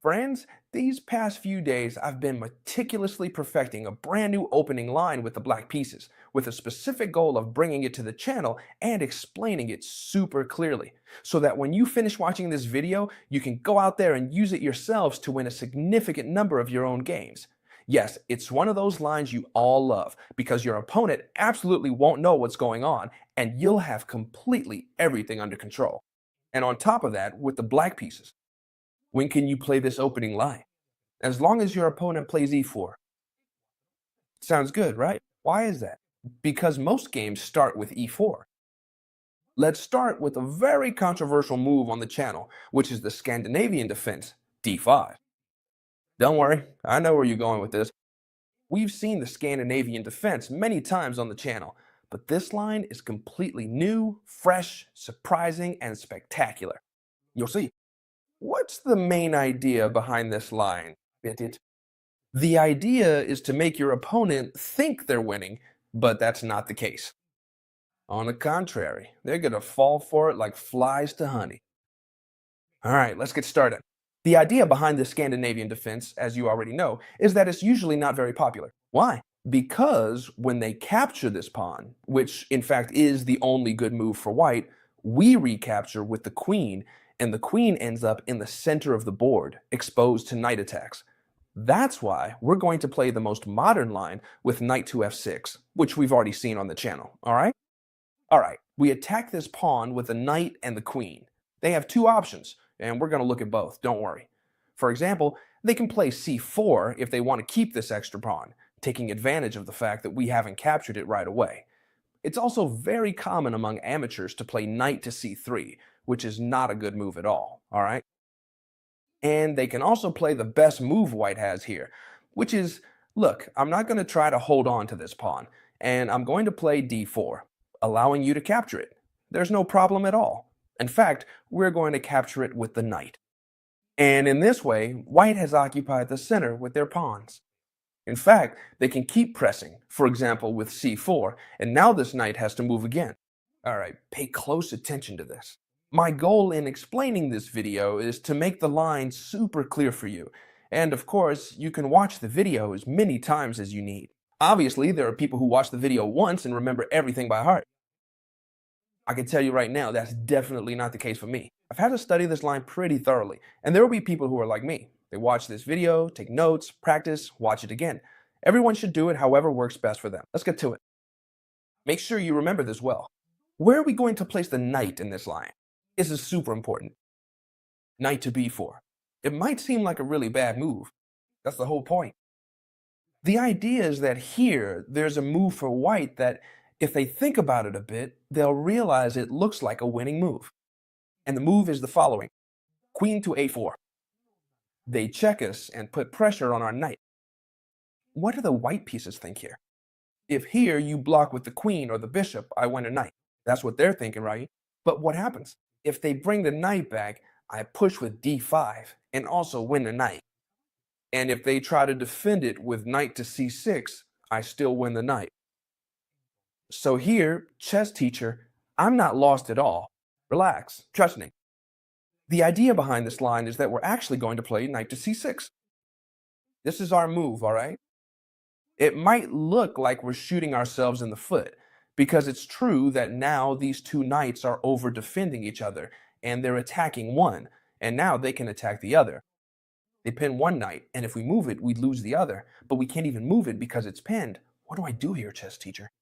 Friends, these past few days I've been meticulously perfecting a brand new opening line with the black pieces, with a specific goal of bringing it to the channel and explaining it super clearly, so that when you finish watching this video, you can go out there and use it yourselves to win a significant number of your own games. Yes, it's one of those lines you all love, because your opponent absolutely won't know what's going on, and you'll have completely everything under control. And on top of that, with the black pieces, when can you play this opening line? As long as your opponent plays e4. Sounds good, right? Why is that? Because most games start with e4. Let's start with a very controversial move on the channel, which is the Scandinavian defense, d5. Don't worry, I know where you're going with this. We've seen the Scandinavian defense many times on the channel, but this line is completely new, fresh, surprising, and spectacular. You'll see. What's the main idea behind this line? The idea is to make your opponent think they're winning, but that's not the case. On the contrary, they're going to fall for it like flies to honey. All right, let's get started. The idea behind the Scandinavian defense, as you already know, is that it's usually not very popular. Why? Because when they capture this pawn, which in fact is the only good move for white, we recapture with the queen, and the queen ends up in the center of the board, exposed to knight attacks. That's why we're going to play the most modern line with knight to f6, which we've already seen on the channel, all right? All right, we attack this pawn with the knight and the queen. They have two options, and we're going to look at both, don't worry. For example, they can play c4 if they want to keep this extra pawn, taking advantage of the fact that we haven't captured it right away. It's also very common among amateurs to play knight to c3, which is not a good move at all right? And they can also play the best move white has here, which is, look, I'm not going to try to hold on to this pawn, and I'm going to play d4, allowing you to capture it. There's no problem at all. In fact, we're going to capture it with the knight. And in this way, white has occupied the center with their pawns. In fact, they can keep pressing, for example with c4, and now this knight has to move again. All right, pay close attention to this. My goal in explaining this video is to make the line super clear for you. And of course, you can watch the video as many times as you need. Obviously, there are people who watch the video once and remember everything by heart. I can tell you right now, that's definitely not the case for me. I've had to study this line pretty thoroughly, and there will be people who are like me. They watch this video, take notes, practice, watch it again. Everyone should do it however works best for them. Let's get to it. Make sure you remember this well. Where are we going to place the knight in this line? This is super important. Knight to b4. It might seem like a really bad move. That's the whole point. The idea is that here, there's a move for white that, if they think about it a bit, they'll realize it looks like a winning move. And the move is the following. Queen to a4. They check us and put pressure on our knight. What do the white pieces think here? If here you block with the queen or the bishop, I win a knight. That's what they're thinking, right? But what happens? If they bring the knight back, I push with d5 and also win the knight. And if they try to defend it with knight to c6, I still win the knight. So here, chess teacher, I'm not lost at all. Relax, trust me. The idea behind this line is that we're actually going to play knight to c6. This is our move, all right? It might look like we're shooting ourselves in the foot, because it's true that now these two knights are over defending each other, and they're attacking one, and now they can attack the other. They pin one knight, and if we move it, we'd lose the other, but we can't even move it because it's pinned. What do I do here, chess teacher?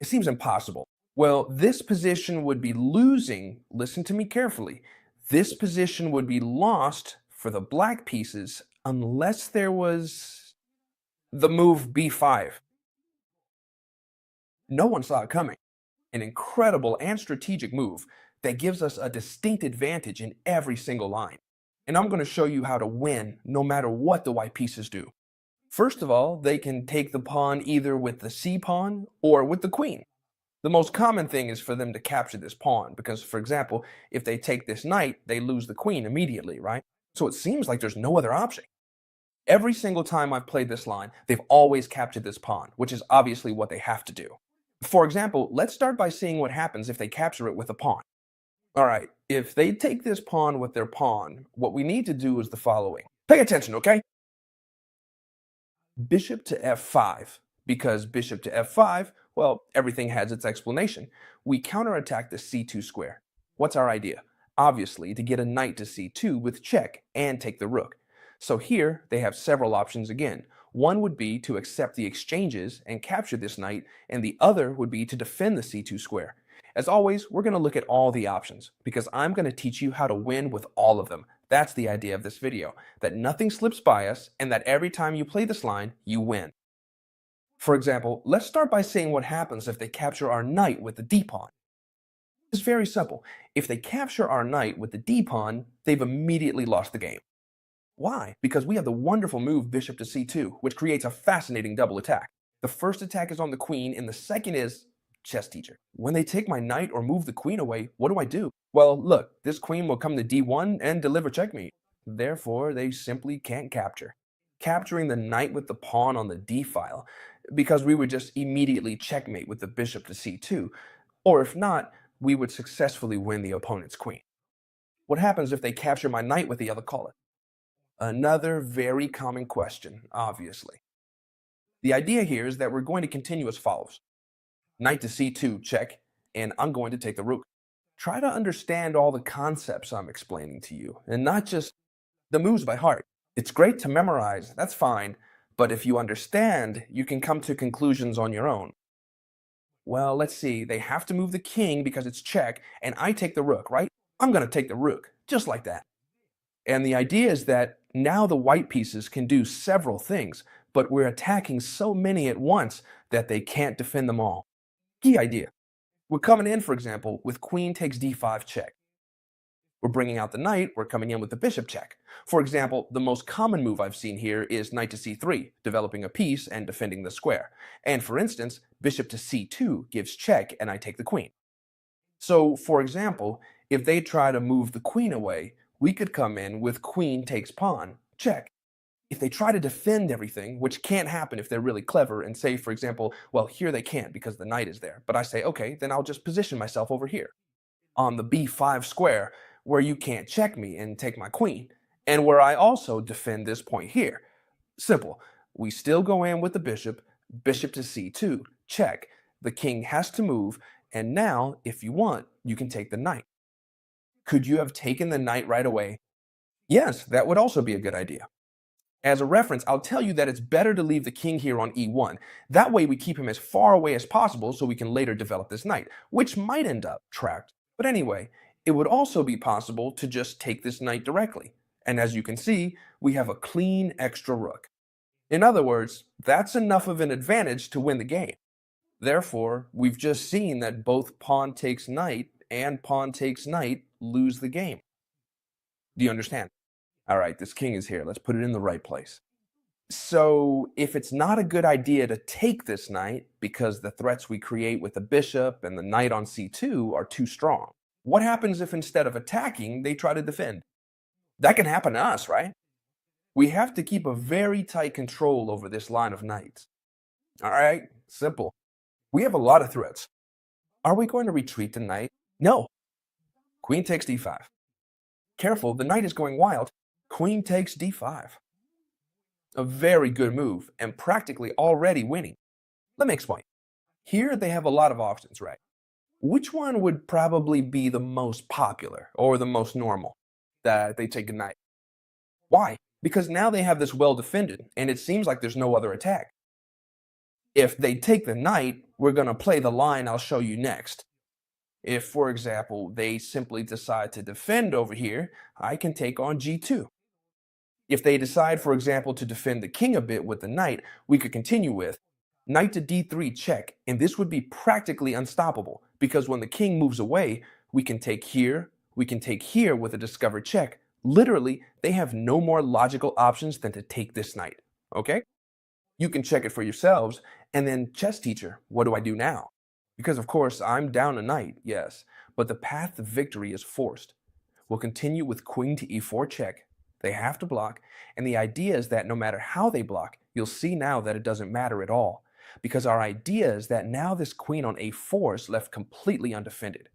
It seems impossible. Well, this position would be losing, listen to me carefully, this position would be lost for the black pieces unless there was the move b5. No one saw it coming. An incredible and strategic move that gives us a distinct advantage in every single line. And I'm going to show you how to win no matter what the white pieces do. First of all, they can take the pawn either with the c-pawn or with the queen. The most common thing is for them to capture this pawn because, for example, if they take this knight, they lose the queen immediately, right? So it seems like there's no other option. Every single time I've played this line, they've always captured this pawn, which is obviously what they have to do. For example, let's start by seeing what happens if they capture it with a pawn. All right, if they take this pawn with their pawn, what we need to do is the following. Pay attention, okay? Bishop to f5. Because bishop to f5, well, everything has its explanation. We counterattack the c2 square. What's our idea? Obviously, to get a knight to c2 with check and take the rook. So here, they have several options again. One would be to accept the exchanges and capture this knight, and the other would be to defend the c2 square. As always, we're going to look at all the options, because I'm going to teach you how to win with all of them. That's the idea of this video, that nothing slips by us and that every time you play this line, you win. For example, let's start by saying what happens if they capture our knight with the d-pawn. It's very simple. If they capture our knight with the d-pawn, they've immediately lost the game. Why? Because we have the wonderful move bishop to c2, which creates a fascinating double attack. The first attack is on the queen, and the second is chess teacher. When they take my knight or move the queen away, what do? Well, look, this queen will come to d1 and deliver checkmate. Therefore, they simply can't capture. Capturing the knight with the pawn on the d file, because we would just immediately checkmate with the bishop to c2, or if not, we would successfully win the opponent's queen. What happens if they capture my knight with the other color? Another very common question, obviously. The idea here is that we're going to continue as follows. Knight to c2, check, and I'm going to take the rook. Try to understand all the concepts I'm explaining to you, and not just the moves by heart. It's great to memorize, that's fine, but if you understand, you can come to conclusions on your own. Well, let's see, they have to move the king because it's check, and I take the rook, right? I'm going to take the rook, just like that. And the idea is that now the white pieces can do several things, but we're attacking so many at once that they can't defend them all. Key idea. We're coming in, for example, with queen takes d5 check. We're bringing out the knight, we're coming in with the bishop check. For example, the most common move I've seen here is knight to c3, developing a piece and defending the square. And for instance, bishop to c2 gives check and I take the queen. So, for example, if they try to move the queen away, we could come in with queen takes pawn, check. If they try to defend everything, which can't happen if they're really clever, and say, for example, well, here they can't because the knight is there, but I say, okay, then I'll just position myself over here on the b5 square where you can't check me and take my queen, and where I also defend this point here. Simple. We still go in with the bishop, bishop to c2, check. The king has to move, and now, if you want, you can take the knight. Could you have taken the knight right away? Yes, that would also be a good idea. As a reference, I'll tell you that it's better to leave the king here on e1. That way we keep him as far away as possible so we can later develop this knight, which might end up trapped. But anyway, it would also be possible to just take this knight directly. And as you can see, we have a clean extra rook. In other words, that's enough of an advantage to win the game. Therefore, we've just seen that both pawn takes knight and pawn takes knight lose the game. Do you understand? All right, this king is here. Let's put it in the right place. So, if it's not a good idea to take this knight because the threats we create with the bishop and the knight on c2 are too strong, what happens if instead of attacking, they try to defend? That can happen to us, right? We have to keep a very tight control over this line of knights. All right, simple. We have a lot of threats. Are we going to retreat the knight? No. Queen takes d5. Careful, the knight is going wild. Queen takes d5. A very good move, and practically already winning. Let me explain. Here they have a lot of options, right? Which one would probably be the most popular, or the most normal, that they take a knight? Why? Because now they have this well defended, and it seems like there's no other attack. If they take the knight, we're going to play the line I'll show you next. If, for example, they simply decide to defend over here, I can take on g2. If they decide, for example, to defend the king a bit with the knight, we could continue with knight to d3 check, and this would be practically unstoppable, because when the king moves away, we can take here with a discovered check. Literally, they have no more logical options than to take this knight, okay? You can check it for yourselves, and then chess teacher, what do I do now? Because of course, I'm down a knight, yes, but the path to victory is forced. We'll continue with queen to e4 check. They have to block, and the idea is that no matter how they block, you'll see now that it doesn't matter at all, because our idea is that now this queen on a4 is left completely undefended.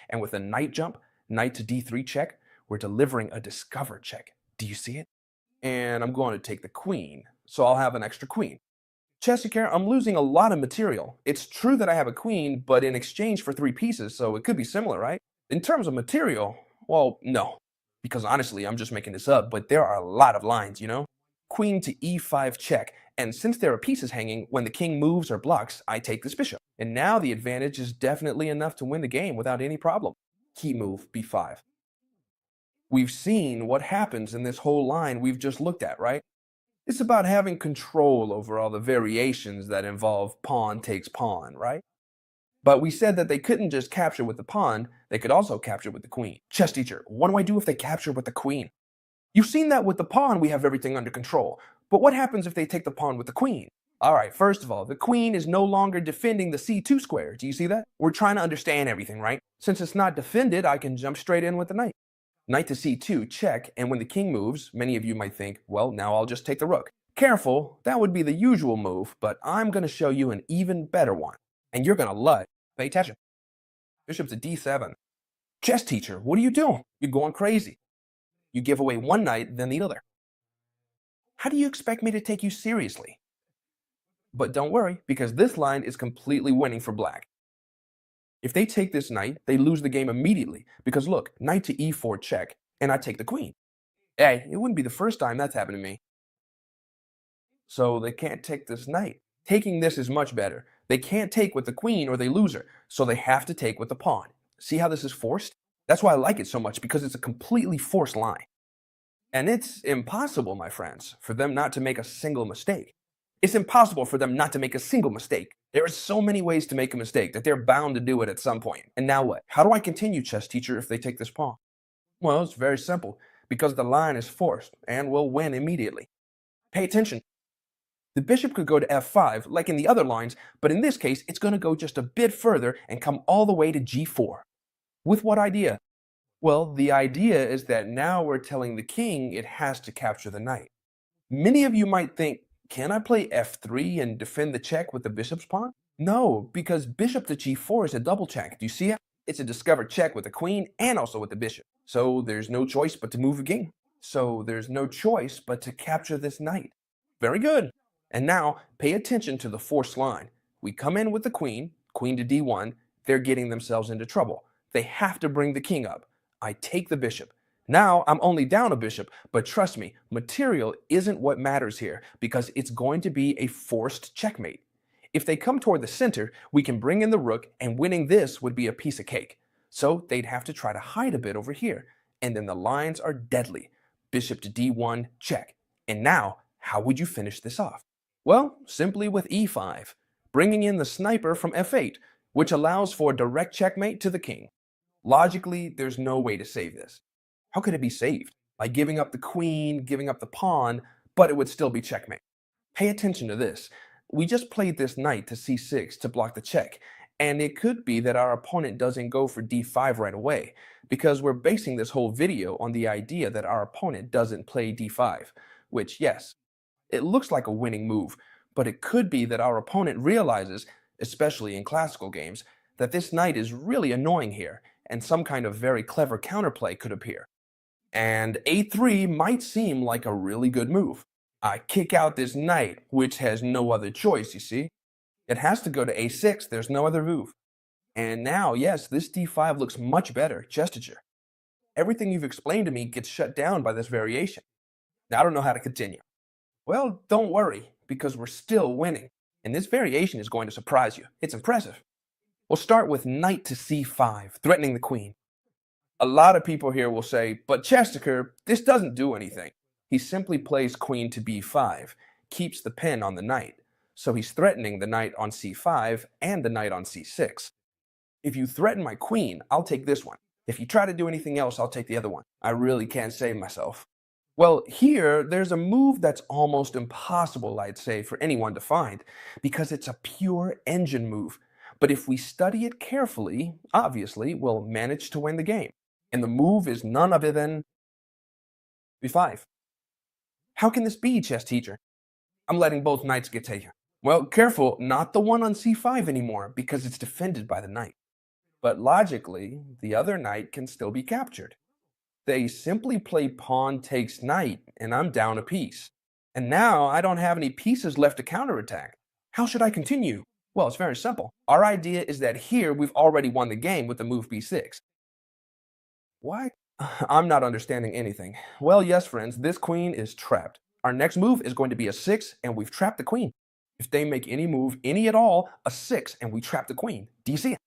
And with a knight jump, knight to d3 check, we're delivering a discovered check. Do you see it? and I'm going to take the queen, so I'll have an extra queen. Chesikir, I'm losing a lot of material. It's true that I have a queen, but in exchange for 3 pieces, so it could be similar, right? In terms of material, well, no. Because honestly, I'm just making this up, but there are a lot of lines. Queen to e5 check, and since there are pieces hanging, when the king moves or blocks, I take this bishop. And now the advantage is definitely enough to win the game without any problem. Key move, b5. We've seen what happens in this whole line we've just looked at, right? It's about having control over all the variations that involve pawn takes pawn, right? But we said that they couldn't just capture with the pawn, they could also capture with the queen. Chess teacher, what do I do if they capture with the queen? You've seen that with the pawn, we have everything under control. But what happens if they take the pawn with the queen? Alright, first of all, the queen is no longer defending the c2 square. Do you see that? We're trying to understand everything, right? Since it's not defended, I can jump straight in with the knight. Knight to c2, check, and when the king moves, many of you might think, well, now I'll just take the rook. Careful, that would be the usual move, but I'm going to show you an even better one. And you're going to love it. Pay attention. Bishop to d7. Chess teacher, what are you doing? You're going crazy. You give away one knight, then the other. How do you expect me to take you seriously? But don't worry, because this line is completely winning for black. If they take this knight, they lose the game immediately, because look, knight to e4 check, and I take the queen. Hey, it wouldn't be the first time that's happened to me. So they can't take this knight. Taking this is much better. They can't take with the queen or they lose her, so they have to take with the pawn. See how this is forced? That's why I like it so much, because it's a completely forced line. And it's impossible, my friends, for them not to make a single mistake. It's impossible for them not to make a single mistake. There are so many ways to make a mistake that they're bound to do it at some point. And now what? How do I continue, chess teacher, if they take this pawn? Well, it's very simple, because the line is forced and will win immediately. Pay attention. The bishop could go to f5, like in the other lines, but in this case, it's going to go just a bit further and come all the way to g4. With what idea? Well, the idea is that now we're telling the king it has to capture the knight. Many of you might think, can I play f3 and defend the check with the bishop's pawn? No, because bishop to g4 is a double check. Do you see it? It's a discovered check with the queen and also with the bishop. So there's no choice but to move the king. So there's no choice but to capture this knight. Very good. And now, pay attention to the forced line. We come in with the queen, queen to d1, they're getting themselves into trouble. They have to bring the king up. I take the bishop. Now, I'm only down a bishop, but trust me, material isn't what matters here, because it's going to be a forced checkmate. If they come toward the center, we can bring in the rook, and winning this would be a piece of cake. So they'd have to try to hide a bit over here, and then the lines are deadly. Bishop to d1, check. And now, how would you finish this off? Well, simply with e5, bringing in the sniper from f8, which allows for direct checkmate to the king. Logically, there's no way to save this. How could it be saved? By giving up the queen, giving up the pawn, but it would still be checkmate. Pay attention to this. We just played this knight to c6 to block the check, and it could be that our opponent doesn't go for d5 right away, because we're basing this whole video on the idea that our opponent doesn't play d5, which, yes, it looks like a winning move, but it could be that our opponent realizes, especially in classical games, that this knight is really annoying here, and some kind of very clever counterplay could appear. And a3 might seem like a really good move. I kick out this knight, which has no other choice, you see. It has to go to a6, there's no other move. And now, yes, this d5 looks much better, gesture. Everything you've explained to me gets shut down by this variation. Now I don't know how to continue. Well, don't worry, because we're still winning. And this variation is going to surprise you. It's impressive. We'll start with knight to c5, threatening the queen. A lot of people here will say, but Chesterker, this doesn't do anything. He simply plays queen to b5, keeps the pin on the knight. So he's threatening the knight on c5 and the knight on c6. If you threaten my queen, I'll take this one. If you try to do anything else, I'll take the other one. I really can't save myself. Well, here, there's a move that's almost impossible, I'd say, for anyone to find, because it's a pure engine move. But if we study it carefully, obviously, we'll manage to win the game. And the move is none other than b5. How can this be, chess teacher? I'm letting both knights get taken. Well, careful, not the one on c5 anymore, because it's defended by the knight. But logically, the other knight can still be captured. They simply play pawn takes knight, and I'm down a piece. And now I don't have any pieces left to counterattack. How should I continue? Well, it's very simple. Our idea is that here we've already won the game with the move b6. Why? I'm not understanding anything. Well, yes, friends, this queen is trapped. Our next move is going to be a 6, and we've trapped the queen. If they make any move, any at all, a 6, and we trap the queen. Do you see it?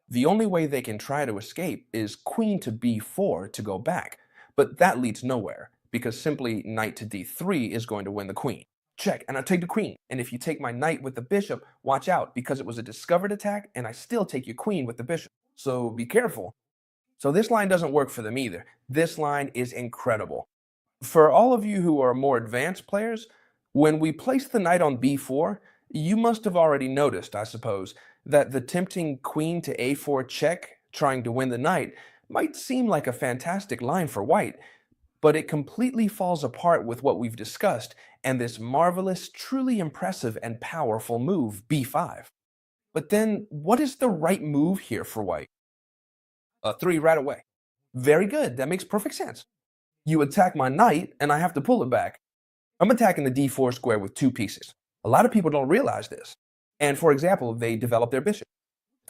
The only way they can try to escape is queen to b4 to go back. But that leads nowhere, because simply knight to d3 is going to win the queen. Check, and I take the queen. And if you take my knight with the bishop, watch out, because it was a discovered attack, and I still take your queen with the bishop. So be careful. So this line doesn't work for them either. This line is incredible. For all of you who are more advanced players, when we place the knight on b4, you must have already noticed, I suppose, that the tempting queen to a4 check, trying to win the knight, might seem like a fantastic line for white, but it completely falls apart with what we've discussed and this marvelous, truly impressive and powerful move, b5. But then, what is the right move here for white? A 3 right away. Very good, that makes perfect sense. You attack my knight, and I have to pull it back. I'm attacking the d4 square with 2 pieces. A lot of people don't realize this. And for example, they develop their bishop.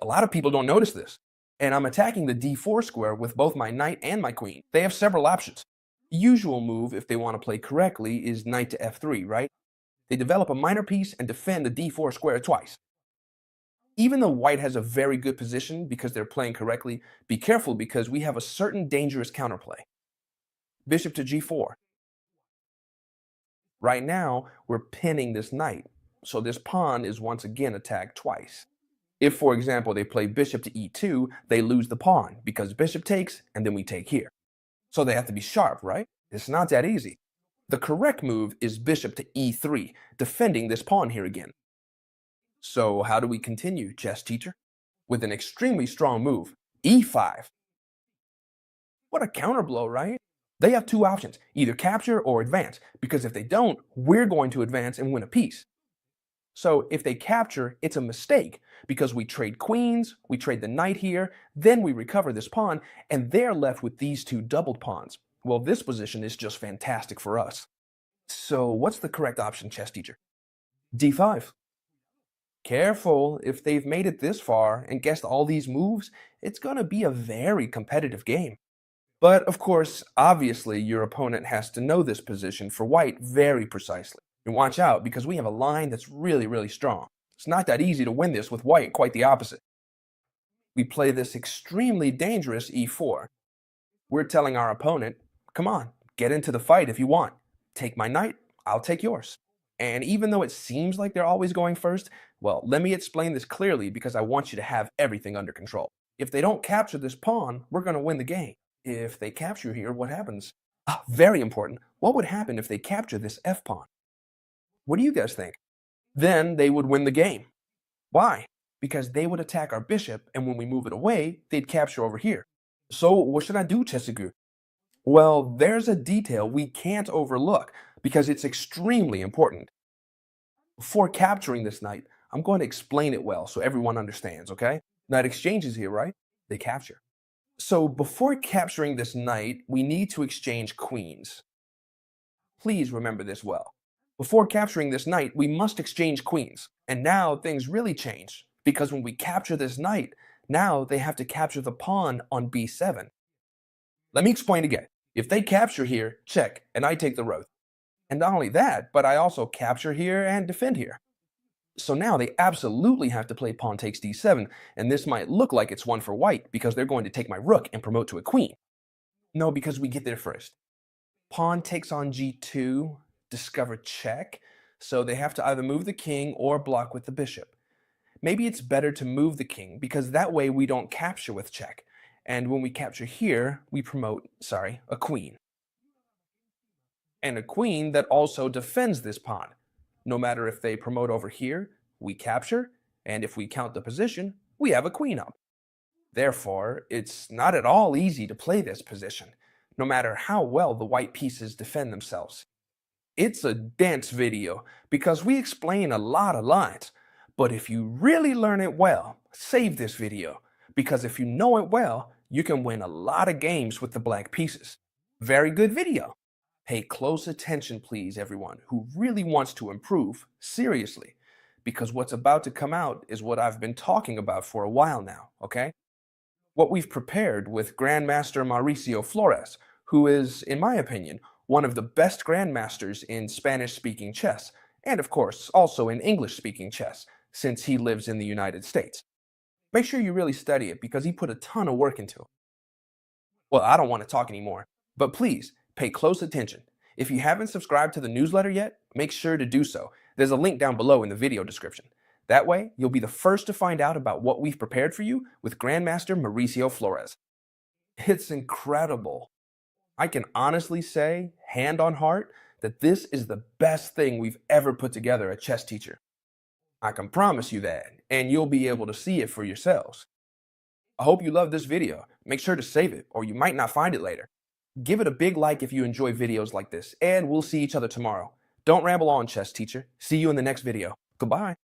A lot of people don't notice this. And I'm attacking the d4 square with both my knight and my queen. They have several options. The usual move, if they want to play correctly, is knight to f3, right? They develop a minor piece and defend the d4 square twice. Even though white has a very good position because they're playing correctly, be careful because we have a certain dangerous counterplay. Bishop to g4. Right now, we're pinning this knight, so this pawn is once again attacked twice. If, for example, they play bishop to e2, they lose the pawn because bishop takes and then we take here. So they have to be sharp, right? It's not that easy. The correct move is bishop to e3, defending this pawn here again. So how do we continue, chess teacher? With an extremely strong move, e5. What a counterblow, right? They have 2 options, either capture or advance, because if they don't, we're going to advance and win a piece. So if they capture, it's a mistake, because we trade queens, we trade the knight here, then we recover this pawn, and they're left with these 2 doubled pawns. Well, this position is just fantastic for us. So what's the correct option, chess teacher? d5. Careful, if they've made it this far and guessed all these moves, it's going to be a very competitive game. But of course, obviously, your opponent has to know this position for white very precisely. And watch out, because we have a line that's really strong. It's not that easy to win this with white, quite the opposite. We play this extremely dangerous e4. We're telling our opponent, come on, get into the fight if you want. Take my knight, I'll take yours. And even though it seems like they're always going first, well, let me explain this clearly because I want you to have everything under control. If they don't capture this pawn, we're going to win the game. If they capture here, what happens? Very important. What would happen if they capture this f pawn? What do you guys think? Then they would win the game. Why? Because they would attack our bishop, and when we move it away, they'd capture over here. So what should I do, Chesigu? Well, there's a detail we can't overlook because it's extremely important. Before capturing this knight, I'm going to explain it well so everyone understands, okay? Knight exchanges here, right? They capture. So before capturing this knight, we need to exchange queens. Please remember this well. Before capturing this knight, we must exchange queens. And now things really change, because when we capture this knight, now they have to capture the pawn on b7. Let me explain again. If they capture here, check, and I take the rook. And not only that, but I also capture here and defend here. So now they absolutely have to play pawn takes d7, and this might look like it's one for white because they're going to take my rook and promote to a queen. No, because we get there first. Pawn takes on g2, discover check, so they have to either move the king or block with the bishop. Maybe it's better to move the king because that way we don't capture with check. And when we capture here, we promote, a queen. And a queen that also defends this pawn. No matter if they promote over here, we capture, and if we count the position, we have a queen up. Therefore, it's not at all easy to play this position, no matter how well the white pieces defend themselves. It's a dense video because we explain a lot of lines, but if you really learn it well, save this video, because if you know it well, you can win a lot of games with the black pieces. Very good video. Pay close attention, please, everyone who really wants to improve, seriously, because what's about to come out is what I've been talking about for a while now, okay? What we've prepared with Grandmaster Mauricio Flores, who is, in my opinion, one of the best grandmasters in Spanish speaking chess, and of course, also in English speaking chess, since he lives in the United States. Make sure you really study it because he put a ton of work into it. Well, I don't want to talk anymore, but please pay close attention. If you haven't subscribed to the newsletter yet, make sure to do so. There's a link down below in the video description. That way, you'll be the first to find out about what we've prepared for you with Grandmaster Mauricio Flores. It's incredible. I can honestly say, hand on heart, that this is the best thing we've ever put together at Chess Teacher. I can promise you that, and you'll be able to see it for yourselves. I hope you love this video. Make sure to save it, or you might not find it later. Give it a big like if you enjoy videos like this, and we'll see each other tomorrow. Don't ramble on, Chess Teacher. See you in the next video. Goodbye.